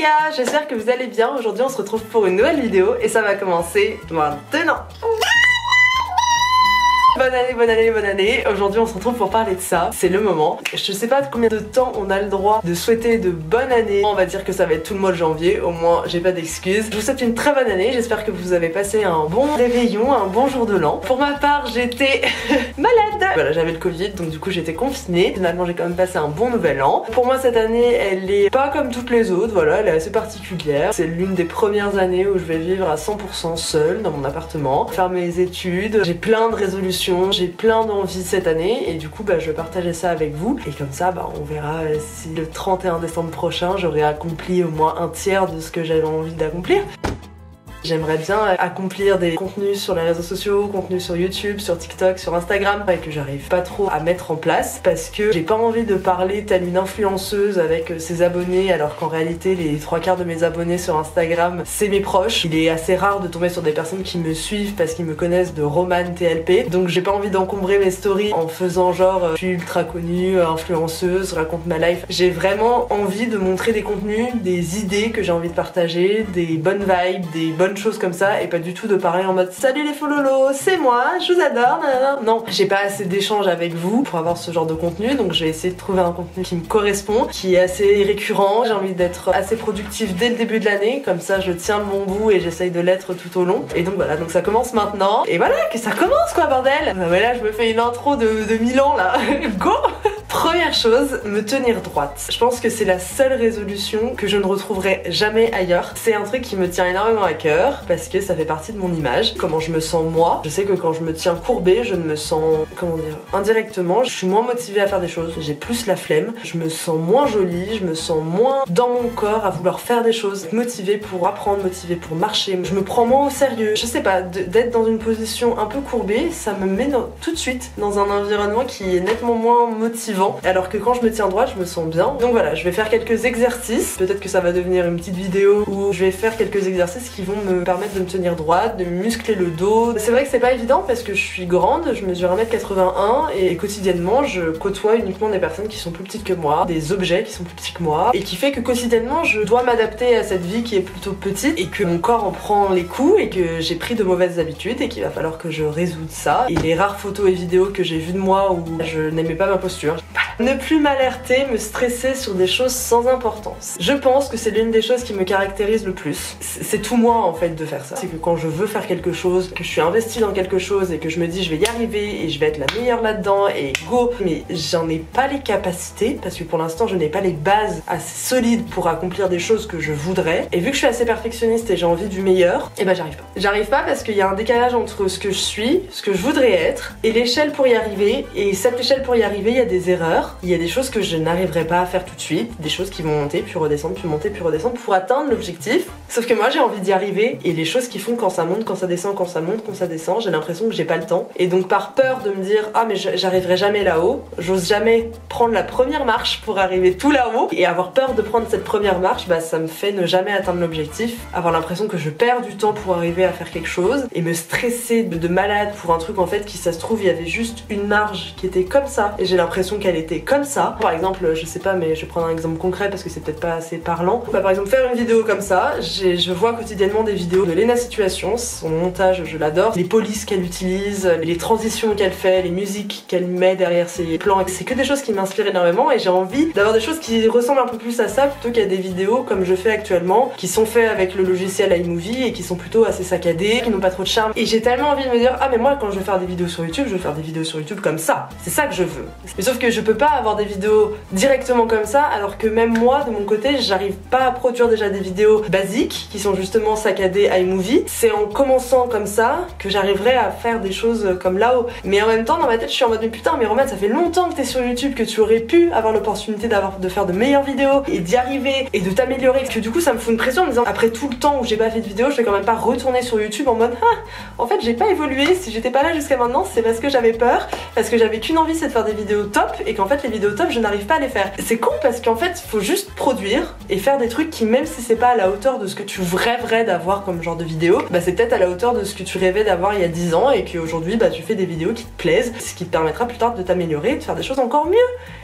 gars, j'espère que vous allez bien. Aujourd'hui on se retrouve pour une nouvelle vidéo et ça va commencer maintenant. Bonne année, bonne année, bonne année. Aujourd'hui on se retrouve pour parler de ça, c'est le moment. Je sais pas combien de temps on a le droit de souhaiter de bonne année. On va dire que ça va être tout le mois de janvier, au moins j'ai pas d'excuses. Je vous souhaite une très bonne année, j'espère que vous avez passé un bon réveillon, un bon jour de l'an. Pour ma part j'étais malade. Voilà, j'avais le Covid donc du coup j'étais confinée. Finalement j'ai quand même passé un bon nouvel an. Pour moi cette année elle est pas comme toutes les autres, voilà, elle est assez particulière. C'est l'une des premières années où je vais vivre à 100% seule dans mon appartement, faire mes études. J'ai plein de résolutions, j'ai plein d'envies cette année et du coup je vais partager ça avec vous et comme ça on verra si le 31 décembre prochain j'aurai accompli au moins un tiers de ce que j'avais envie d'accomplir. J'aimerais bien accomplir des contenus sur les réseaux sociaux, contenus sur YouTube, sur TikTok, sur Instagram et que j'arrive pas trop à mettre en place parce que j'ai pas envie de parler telle une influenceuse avec ses abonnés alors qu'en réalité les 3/4 de mes abonnés sur Instagram c'est mes proches. Il est assez rare de tomber sur des personnes qui me suivent parce qu'ils me connaissent de Roman TLP, donc j'ai pas envie d'encombrer mes stories en faisant genre je suis ultra connue, influenceuse, raconte ma life. J'ai vraiment envie de montrer des contenus, des idées que j'ai envie de partager, des bonnes vibes, des bonnes choses comme ça et pas du tout de parler en mode salut les fololos, c'est moi, je vous adore, nanana. Non, j'ai pas assez d'échanges avec vous pour avoir ce genre de contenu, donc je vais essayer de trouver un contenu qui me correspond, qui est assez récurrent. J'ai envie d'être assez productive dès le début de l'année, comme ça je tiens le bon bout et j'essaye de l'être tout au long. Et donc voilà, donc ça commence maintenant et voilà que ça commence quoi bordel. Mais là je me fais une intro de 1000 ans là. Go. Première chose, me tenir droite. Je pense que c'est la seule résolution que je ne retrouverai jamais ailleurs. C'est un truc qui me tient énormément à cœur parce que ça fait partie de mon image. Comment je me sens moi. Je sais que quand je me tiens courbée, je ne me sens, comment dire, indirectement, je suis moins motivée à faire des choses. J'ai plus la flemme. Je me sens moins jolie, je me sens moins dans mon corps à vouloir faire des choses. Motivée pour apprendre, motivée pour marcher. Je me prends moins au sérieux. Je sais pas, d'être dans une position un peu courbée, ça me met tout de suite dans un environnement qui est nettement moins motivant. Alors que quand je me tiens droite, je me sens bien. Donc voilà, je vais faire quelques exercices. Peut-être que ça va devenir une petite vidéo où je vais faire quelques exercices qui vont me permettre de me tenir droite, de muscler le dos. C'est vrai que c'est pas évident parce que je suis grande, je mesure 1m81 et quotidiennement je côtoie uniquement des personnes qui sont plus petites que moi, des objets qui sont plus petits que moi et qui fait que quotidiennement je dois m'adapter à cette vie qui est plutôt petite et que mon corps en prend les coups et que j'ai pris de mauvaises habitudes et qu'il va falloir que je résoudre ça. Et les rares photos et vidéos que j'ai vues de moi où je n'aimais pas ma posture. Ne plus m'alerter, me stresser sur des choses sans importance. Je pense que c'est l'une des choses qui me caractérise le plus. C'est tout moi en fait de faire ça. C'est que quand je veux faire quelque chose, que je suis investie dans quelque chose et que je me dis je vais y arriver et je vais être la meilleure là-dedans et go, mais j'en ai pas les capacités parce que pour l'instant je n'ai pas les bases assez solides pour accomplir des choses que je voudrais. Et vu que je suis assez perfectionniste et j'ai envie du meilleur, et j'arrive pas. J'arrive pas parce qu'il y a un décalage entre ce que je suis, ce que je voudrais être et l'échelle pour y arriver. Et cette échelle pour y arriver, il y a des erreurs. Il y a des choses que je n'arriverai pas à faire tout de suite, des choses qui vont monter, puis redescendre, puis monter, puis redescendre pour atteindre l'objectif. Sauf que moi j'ai envie d'y arriver et les choses qui font quand ça monte, quand ça descend, quand ça monte, quand ça descend, j'ai l'impression que j'ai pas le temps. Et donc par peur de me dire ah mais j'arriverai jamais là-haut, j'ose jamais prendre la première marche pour arriver tout là-haut et avoir peur de prendre cette première marche, ça me fait ne jamais atteindre l'objectif, avoir l'impression que je perds du temps pour arriver à faire quelque chose et me stresser de malade pour un truc en fait qui ça se trouve il y avait juste une marge qui était comme ça et j'ai l'impression qu'elle était comme ça. Par exemple, je sais pas mais je vais prendre un exemple concret parce que c'est peut-être pas assez parlant. Par exemple faire une vidéo comme ça, je vois quotidiennement des vidéos de Lena Situation, son montage je l'adore, les polices qu'elle utilise, les transitions qu'elle fait, les musiques qu'elle met derrière ses plans, c'est que des choses qui m'inspirent énormément et j'ai envie d'avoir des choses qui ressemblent un peu plus à ça plutôt qu'à des vidéos comme je fais actuellement qui sont faites avec le logiciel iMovie et qui sont plutôt assez saccadées, qui n'ont pas trop de charme et j'ai tellement envie de me dire ah mais moi quand je veux faire des vidéos sur YouTube, je veux faire des vidéos sur YouTube comme ça, c'est ça que je veux. Mais sauf que je peux pas avoir des vidéos directement comme ça alors que même moi de mon côté j'arrive pas à produire déjà des vidéos basiques qui sont justement saccadées iMovie. C'est en commençant comme ça que j'arriverai à faire des choses comme là-haut. Mais en même temps dans ma tête je suis en mode mais putain mais Roman ça fait longtemps que t'es sur YouTube, que tu aurais pu avoir l'opportunité de faire de meilleures vidéos et d'y arriver et de t'améliorer, que du coup ça me fout une pression en me disant après tout le temps où j'ai pas fait de vidéo je vais quand même pas retourner sur YouTube en mode ah en fait j'ai pas évolué, si j'étais pas là jusqu'à maintenant c'est parce que j'avais peur, parce que j'avais qu'une envie c'est de faire des vidéos top et qu'en fait fait les vidéos top je n'arrive pas à les faire. C'est con parce qu'en fait il faut juste produire et faire des trucs qui, même si c'est pas à la hauteur de ce que tu rêverais d'avoir comme genre de vidéo, bah c'est peut-être à la hauteur de ce que tu rêvais d'avoir il y a 10 ans et qu'aujourd'hui bah tu fais des vidéos qui te plaisent, ce qui te permettra plus tard de t'améliorer et de faire des choses encore mieux.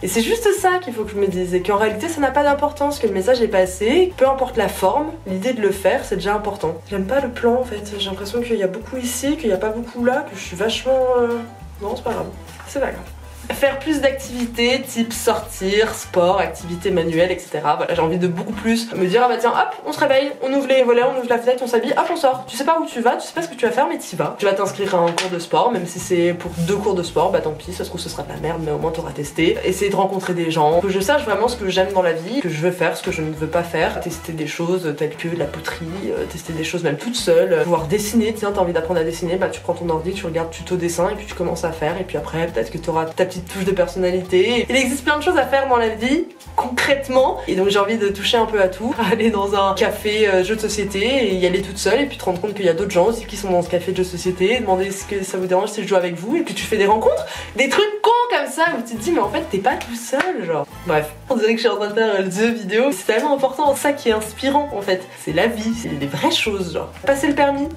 Et c'est juste ça qu'il faut que je me dise, et qu'en réalité ça n'a pas d'importance, que le message est passé, peu importe la forme, l'idée de le faire c'est déjà important. J'aime pas le plan en fait, j'ai l'impression qu'il y a beaucoup ici, qu'il y a pas beaucoup là, que je suis vachement... Non c'est pas grave, c'est pas grave. Faire plus d'activités type sortir, sport, activités manuelles, etc. Voilà, j'ai envie de beaucoup plus me dire ah bah tiens hop, on se réveille, on ouvre les volets, on ouvre la fenêtre, on s'habille, hop on sort. Tu sais pas où tu vas, tu sais pas ce que tu vas faire mais t'y vas. Tu vas t'inscrire à un cours de sport, même si c'est pour 2 cours de sport, bah tant pis, ça se trouve ce sera de la merde mais au moins t'auras testé. Essayer de rencontrer des gens, que je sache vraiment ce que j'aime dans la vie, que je veux faire, ce que je ne veux pas faire. Tester des choses telles que la poterie, tester des choses même toute seule, pouvoir dessiner, tiens t'as envie d'apprendre à dessiner, bah tu prends ton ordi, tu regardes tuto dessin et puis tu commences à faire et puis après peut-être que t'auras ta petite touche de personnalité. Il existe plein de choses à faire dans la vie, concrètement, et donc j'ai envie de toucher un peu à tout. Aller dans un café jeu de société et y aller toute seule et puis te rendre compte qu'il y a d'autres gens aussi qui sont dans ce café de jeu de société, et demander ce que ça vous dérange si je joue avec vous, et puis tu fais des rencontres, des trucs cons comme ça où tu te dis mais en fait t'es pas tout seul genre. Bref, on dirait que je suis en train de faire 2 vidéos, c'est tellement important, ça qui est inspirant en fait, c'est la vie, c'est des vraies choses genre. Passer le permis.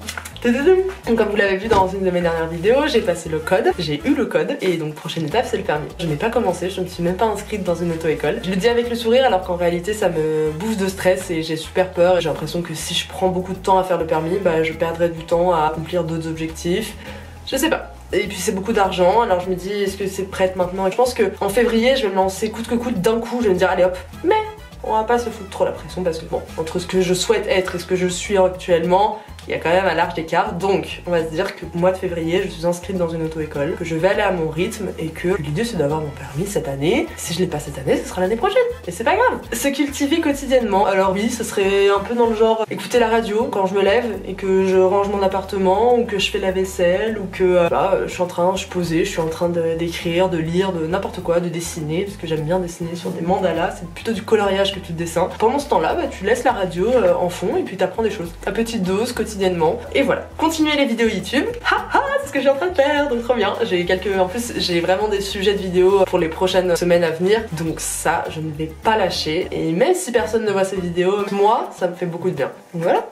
Donc comme vous l'avez vu dans une de mes dernières vidéos, j'ai passé le code, j'ai eu le code, et donc prochaine étape c'est le permis. Je n'ai pas commencé, je ne suis même pas inscrite dans une auto-école. Je le dis avec le sourire alors qu'en réalité ça me bouffe de stress et j'ai super peur. J'ai l'impression que si je prends beaucoup de temps à faire le permis, bah je perdrai du temps à accomplir d'autres objectifs. Je sais pas. Et puis c'est beaucoup d'argent, alors je me dis est-ce que c'est prête maintenant? Et je pense qu'en février je vais me lancer coûte que coûte d'un coup, je vais me dire allez hop. Mais on va pas se foutre trop la pression parce que bon, entre ce que je souhaite être et ce que je suis actuellement, il y a quand même un large écart, donc on va se dire que au mois de février je suis inscrite dans une auto-école, que je vais aller à mon rythme et que l'idée c'est d'avoir mon permis cette année. Si je l'ai pas cette année, ce sera l'année prochaine, et c'est pas grave. Se cultiver quotidiennement, alors oui ce serait un peu dans le genre écouter la radio quand je me lève et que je range mon appartement ou que je fais la vaisselle ou que je suis posée, je suis en train d'écrire, de lire, de n'importe quoi, de dessiner, parce que j'aime bien dessiner sur des mandalas, c'est plutôt du coloriage que du dessin. Pendant ce temps-là, bah, tu laisses la radio en fond et puis t'apprends des choses à petite dose, quotidiennement. Et voilà, continuez les vidéos YouTube. C'est ce que je suis en train de faire, donc trop bien. En plus j'ai vraiment des sujets de vidéos pour les prochaines semaines à venir, donc ça je ne vais pas lâcher. Et même si personne ne voit ces vidéos, moi ça me fait beaucoup de bien. Donc voilà.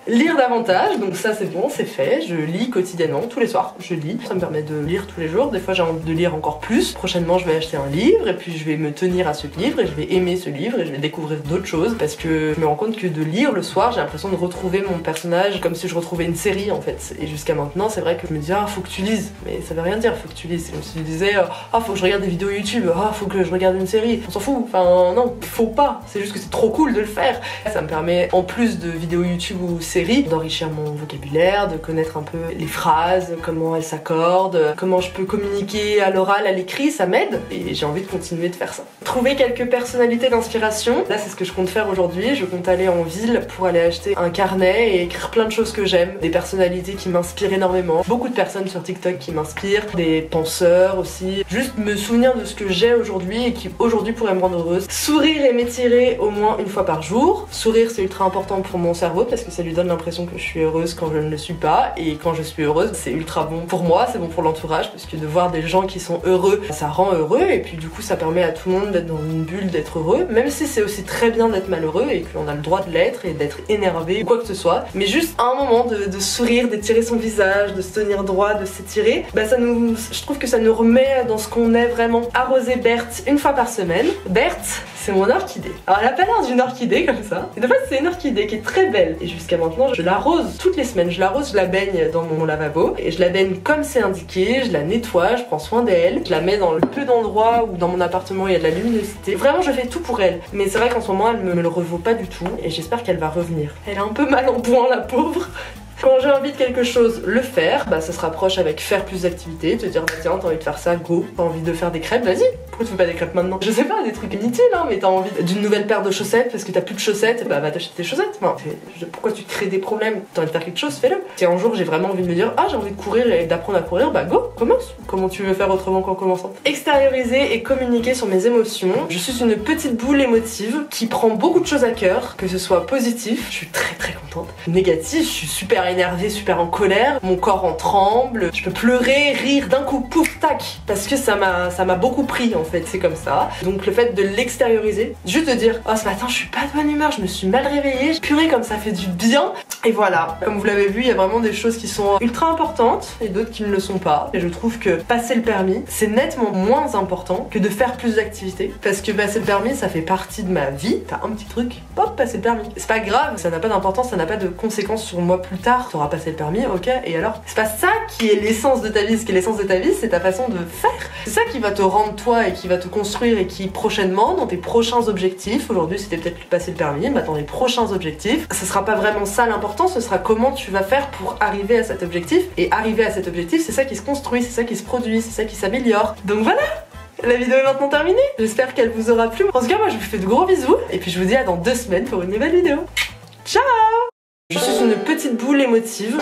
Lire davantage, donc ça c'est bon, c'est fait, je lis quotidiennement, tous les soirs, je lis, ça me permet de lire tous les jours, des fois j'ai envie de lire encore plus. Prochainement je vais acheter un livre et puis je vais me tenir à ce livre et je vais aimer ce livre et je vais découvrir d'autres choses parce que je me rends compte que de lire le soir, j'ai l'impression de retrouver mon personnage comme si je retrouvais une série en fait. Et jusqu'à maintenant c'est vrai que je me dis faut que tu lises, mais ça veut rien dire faut que tu lises, c'est comme si tu disais faut que je regarde des vidéos YouTube, faut que je regarde une série, on s'en fout, enfin non, faut pas, c'est juste que c'est trop cool de le faire. Ça me permet en plus de vidéos YouTube ou d'enrichir mon vocabulaire, de connaître un peu les phrases, comment elles s'accordent, comment je peux communiquer à l'oral, à l'écrit, ça m'aide et j'ai envie de continuer de faire ça. Trouver quelques personnalités d'inspiration, là c'est ce que je compte faire aujourd'hui, je compte aller en ville pour aller acheter un carnet et écrire plein de choses que j'aime, des personnalités qui m'inspirent énormément, beaucoup de personnes sur TikTok qui m'inspirent, des penseurs aussi, juste me souvenir de ce que j'ai aujourd'hui et qui aujourd'hui pourrait me rendre heureuse. Sourire et m'étirer au moins une fois par jour. Sourire c'est ultra important pour mon cerveau parce que ça lui donne l'impression que je suis heureuse quand je ne le suis pas, et quand je suis heureuse c'est ultra bon pour moi, c'est bon pour l'entourage parce que de voir des gens qui sont heureux ça rend heureux et puis du coup ça permet à tout le monde d'être dans une bulle, d'être heureux, même si c'est aussi très bien d'être malheureux et qu'on a le droit de l'être et d'être énervé ou quoi que ce soit, mais juste un moment de sourire, d'étirer son visage, de se tenir droit, de s'étirer, je trouve que ça nous remet dans ce qu'on est vraiment. Arroser Berthe une fois par semaine. Berthe c'est mon orchidée. Alors elle a pas l'air d'une orchidée comme ça. Et de fait c'est une orchidée qui est très belle. Et jusqu'à maintenant je l'arrose toutes les semaines. Je l'arrose, je la baigne dans mon lavabo. Et je la baigne comme c'est indiqué. Je la nettoie, je prends soin d'elle. Je la mets dans le peu d'endroits où dans mon appartement il y a de la luminosité. Vraiment je fais tout pour elle. Mais c'est vrai qu'en ce moment elle me le revaut pas du tout. Et j'espère qu'elle va revenir. Elle est un peu mal en point la pauvre. Quand j'ai envie de quelque chose, le faire, ça se rapproche avec faire plus d'activités, te dire tiens t'as envie de faire ça, go, t'as envie de faire des crêpes, vas-y, pourquoi tu fais pas des crêpes maintenant? Je sais pas, des trucs inutiles mais t'as envie d'une nouvelle paire de chaussettes parce que t'as plus de chaussettes, va t'acheter tes chaussettes. Enfin, pourquoi tu te crées des problèmes? T'as envie de faire quelque chose, fais-le. Si un jour j'ai vraiment envie de me dire j'ai envie de courir et d'apprendre à courir, go, commence. Comment tu veux faire autrement qu'en commençant? Extérioriser et communiquer sur mes émotions. Je suis une petite boule émotive qui prend beaucoup de choses à cœur, que ce soit positif, je suis très contente, négatif, je suis super énervée, super en colère, mon corps en tremble, je peux pleurer, rire d'un coup, pouf, tac, parce que ça m'a beaucoup pris en fait, c'est comme ça. Donc le fait de l'extérioriser, juste de dire oh ce matin je suis pas de bonne humeur, je me suis mal réveillée, purée comme ça fait du bien. Et voilà, comme vous l'avez vu, il y a vraiment des choses qui sont ultra importantes et d'autres qui ne le sont pas. Et je trouve que passer le permis, c'est nettement moins important que de faire plus d'activités. Parce que passer le permis, ça fait partie de ma vie. T'as un petit truc, hop, passer le permis. C'est pas grave, ça n'a pas d'importance, ça n'a pas de conséquences sur moi plus tard. T'auras passé le permis, ok, et alors? C'est pas ça qui est l'essence de ta vie. Ce qui est l'essence de ta vie, c'est ta façon de faire. C'est ça qui va te rendre toi et qui va te construire et qui prochainement, dans tes prochains objectifs, aujourd'hui c'était peut-être passer le permis, mais dans les prochains objectifs, ce sera pas vraiment ça l'important, ce sera comment tu vas faire pour arriver à cet objectif. Et arriver à cet objectif, c'est ça qui se construit, c'est ça qui se produit, c'est ça qui s'améliore. Donc voilà! La vidéo est maintenant terminée, j'espère qu'elle vous aura plu. En tout cas moi je vous fais de gros bisous et puis je vous dis à dans 2 semaines pour une nouvelle vidéo. Ciao! Je suis une petite boule émotive